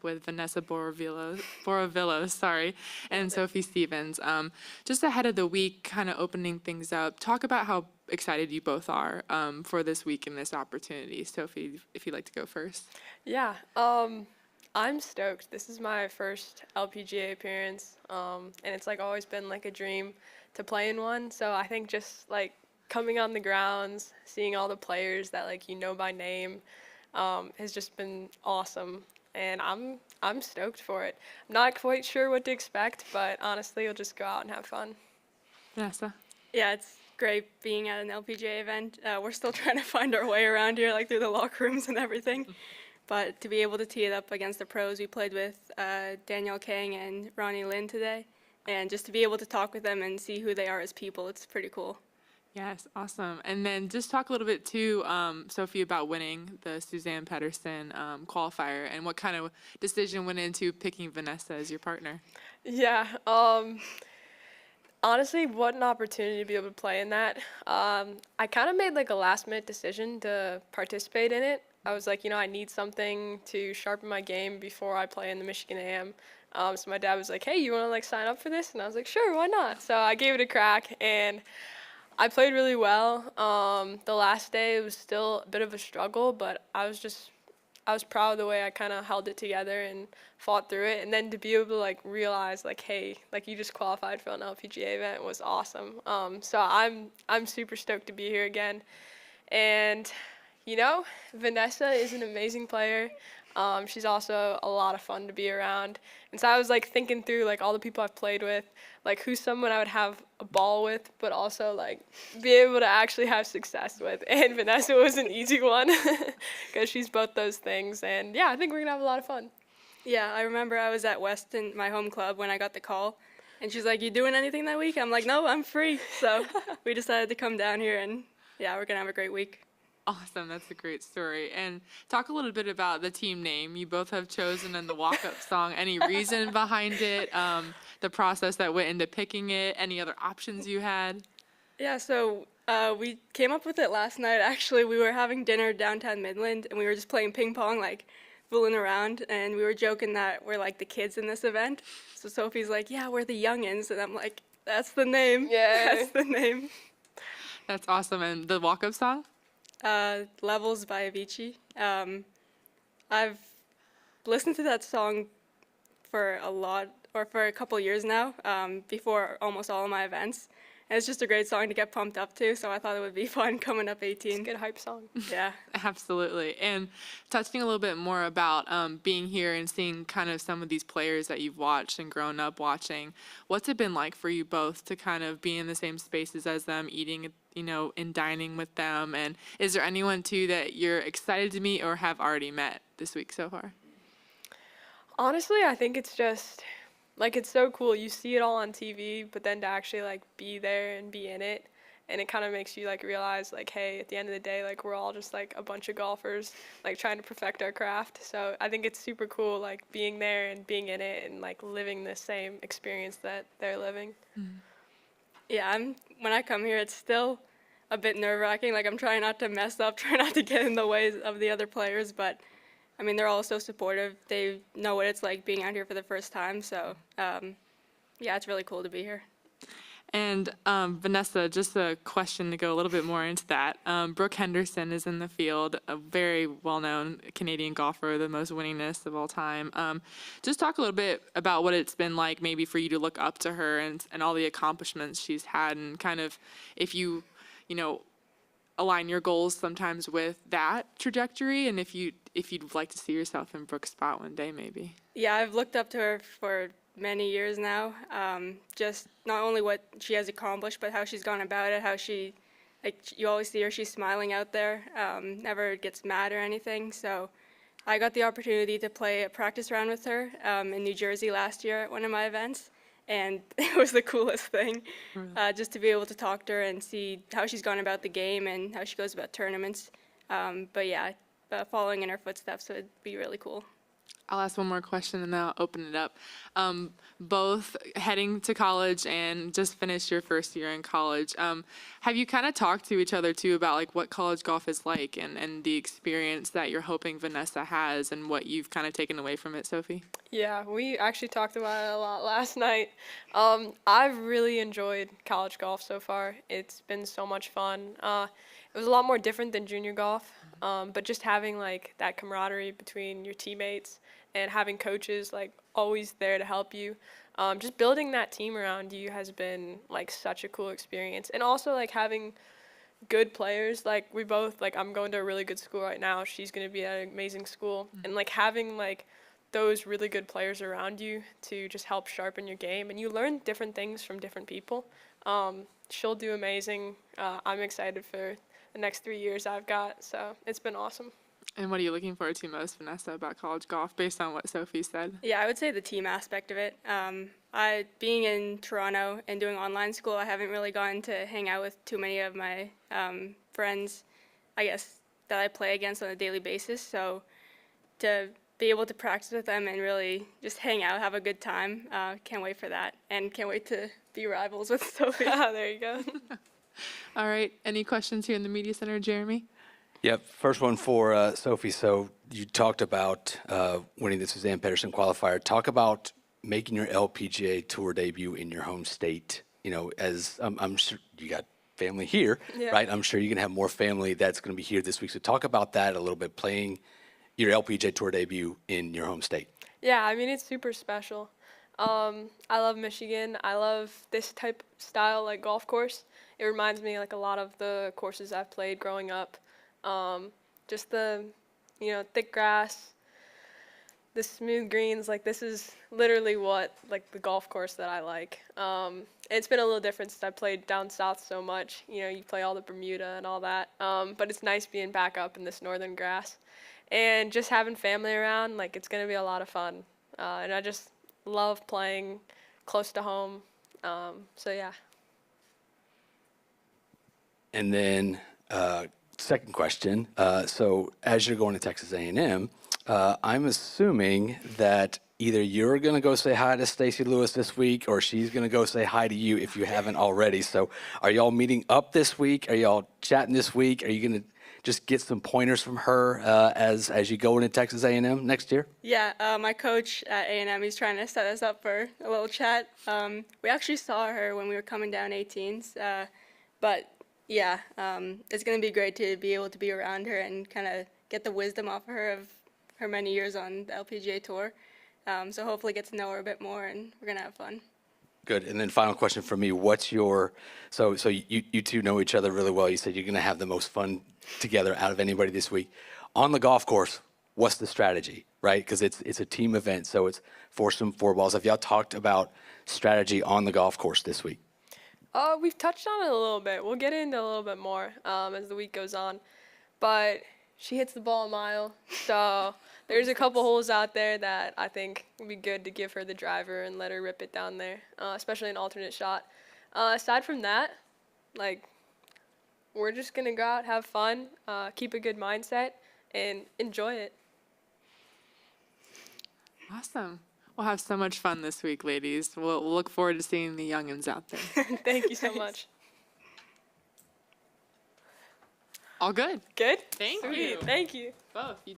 with Vanessa Borovilos, sorry, and Sophie Stevens. Just ahead of the week, kind of opening things up, talk about how excited you both are for this week and this opportunity. Sophie, if you'd like to go first. Yeah, I'm stoked. This is my first LPGA appearance, and it's like always been like a dream to play in one. So I think just like coming on the grounds, seeing all the players that like you know by name, has just been awesome. And I'm stoked for it. I'm not quite sure what to expect, but honestly, you'll just go out and have fun. Vanessa? Yeah, it's great being at an LPGA event. We're still trying to find our way around here, like through the locker rooms and everything. But to be able to tee it up against the pros, we played with Danielle Kang and Ronnie Lin today. And just to be able to talk with them and see who they are as people, it's pretty cool. Yes, awesome. And then just talk a little bit too, Sophie, about winning the Suzanne Pedersen qualifier and what kind of decision went into picking Vanessa as your partner. Yeah, honestly, what an opportunity to be able to play in that. I kind of made like a last minute decision to participate in it. I was like, I need something to sharpen my game before I play in the Michigan AM. So my dad was like, hey, you want to like sign up for this? And I was like, sure, why not? So I gave it a crack and I played really well. The last day it was still a bit of a struggle, but I was proud of the way I kind of held it together and fought through it. And then to be able to like realize like, hey, like you just qualified for an LPGA event was awesome. So I'm super stoked to be here again. And Vanessa is an amazing player. She's also a lot of fun to be around. And so I was like thinking through like all the people I've played with, like who's someone I would have a ball with, but also like be able to actually have success with. And Vanessa was an easy one because she's both those things. And yeah, I think we're gonna have a lot of fun. Yeah, I remember I was at Weston, my home club, when I got the call. And she's like, you doing anything that week? I'm like, no, I'm free. So we decided to come down here and yeah, we're going to have a great week. Awesome. That's a great story. And talk a little bit about the team name you both have chosen in the walk-up song. Any reason behind it? The process that went into picking it? Any other options you had? Yeah, so we came up with it last night. Actually, we were having dinner downtown Midland, and we were just playing ping pong, like fooling around, and we were joking that we're like the kids in this event. So Sophie's like, yeah, we're the youngins, and I'm like, that's the name. Yeah. That's the name. That's awesome. And the walk-up song? Levels by Avicii. I've listened to that song for a couple years now, before almost all of my events. And it's just a great song to get pumped up to, so I thought it would be fun coming up 18. It's a good hype song. Yeah. Absolutely. And touching a little bit more about being here and seeing kind of some of these players that you've watched and grown up watching, what's it been like for you both to kind of be in the same spaces as them, eating, and dining with them? And is there anyone, too, that you're excited to meet or have already met this week so far? Honestly, I think it's just like it's so cool. You see it all on TV, but then to actually like be there and be in it, and it kind of makes you like realize like, hey, at the end of the day, like we're all just like a bunch of golfers like trying to perfect our craft. So I think it's super cool like being there and being in it and like living the same experience that they're living. Mm-hmm. Yeah, when I come here, it's still a bit nerve-wracking. Like I'm trying not to mess up, trying not to get in the way of the other players, but I mean, they're all so supportive. They know what it's like being out here for the first time. So, yeah, it's really cool to be here. And Vanessa, just a question to go a little bit more into that. Brooke Henderson is in the field, a very well-known Canadian golfer, the most winningest of all time. Just talk a little bit about what it's been like maybe for you to look up to her and all the accomplishments she's had, and kind of if you align your goals sometimes with that trajectory, and if you'd like to see yourself in Brooke's spot one day, maybe. Yeah, I've looked up to her for many years now. Just not only what she has accomplished, but how she's gone about it, how she, like, you always see her, she's smiling out there, never gets mad or anything. So I got the opportunity to play a practice round with her in New Jersey last year at one of my events. And it was the coolest thing, just to be able to talk to her and see how she's gone about the game and how she goes about tournaments. But yeah, following in her footsteps would be really cool. I'll ask one more question and then I'll open it up. Both heading to college and just finished your first year in college. Have you kind of talked to each other too about like what college golf is like and the experience that you're hoping Vanessa has and what you've kind of taken away from it, Sophie? Yeah, we actually talked about it a lot last night. I've really enjoyed college golf so far. It's been so much fun. It was a lot more different than junior golf, but just having like that camaraderie between your teammates and having coaches like always there to help you, just building that team around you has been like such a cool experience. And also like having good players, like we both, like I'm going to a really good school right now. She's going to be at an amazing school, and like having like those really good players around you to just help sharpen your game, and you learn different things from different people. She'll do amazing. I'm excited for the next 3 years I've got, so it's been awesome. And what are you looking forward to most, Vanessa, about college golf based on what Sophie said? Yeah, I would say the team aspect of it. I being in Toronto and doing online school, I haven't really gotten to hang out with too many of my friends, I guess, that I play against on a daily basis. So to be able to practice with them and really just hang out, have a good time, can't wait for that. And can't wait to be rivals with Sophie. There you go. All right. Any questions here in the media center, Jeremy? Yep. First one for Sophie. So you talked about winning the Suzanne Pedersen qualifier. Talk about making your LPGA Tour debut in your home state. You know, as I'm sure you got family here, Yeah. right? I'm sure you're going to have more family that's going to be here this week. So talk about that a little bit, playing your LPGA Tour debut in your home state. Yeah, I mean, it's super special. I love Michigan. I love this type style, like golf course. It reminds me like a lot of the courses I've played growing up. Just the, thick grass, the smooth greens. Like this is literally what like the golf course that I like. It's been a little different since I played down south so much. You play all the Bermuda and all that. But it's nice being back up in this northern grass. And just having family around, like it's gonna be a lot of fun. And I just love playing close to home. So yeah. And then second question. So as you're going to Texas A&M, I'm assuming that either you're going to go say hi to Stacy Lewis this week or she's going to go say hi to you if you haven't already. So are y'all meeting up this week? Are y'all chatting this week? Are you going to just get some pointers from her as you go into Texas A&M next year? Yeah, my coach at A&M, he's trying to set us up for a little chat. We actually saw her when we were coming down 18s, but yeah, it's going to be great to be able to be around her and kind of get the wisdom off of her many years on the LPGA Tour. So hopefully get to know her a bit more, and we're going to have fun. Good. And then final question for me, what's your, so you two know each other really well. You said you're going to have the most fun together out of anybody this week. On the golf course, what's the strategy, right? Because it's a team event, so it's foursome, four balls. Have y'all talked about strategy on the golf course this week? We've touched on it a little bit. We'll get into a little bit more as the week goes on. But she hits the ball a mile, so there's a couple holes out there that I think would be good to give her the driver and let her rip it down there, especially an alternate shot. Aside from that, like, we're just going to go out, have fun, keep a good mindset, and enjoy it. Awesome. We'll have so much fun this week, ladies. We'll look forward to seeing the youngins out there. Thank you so much. All good. Good? Thank Sweet. you. Thank you. Both. You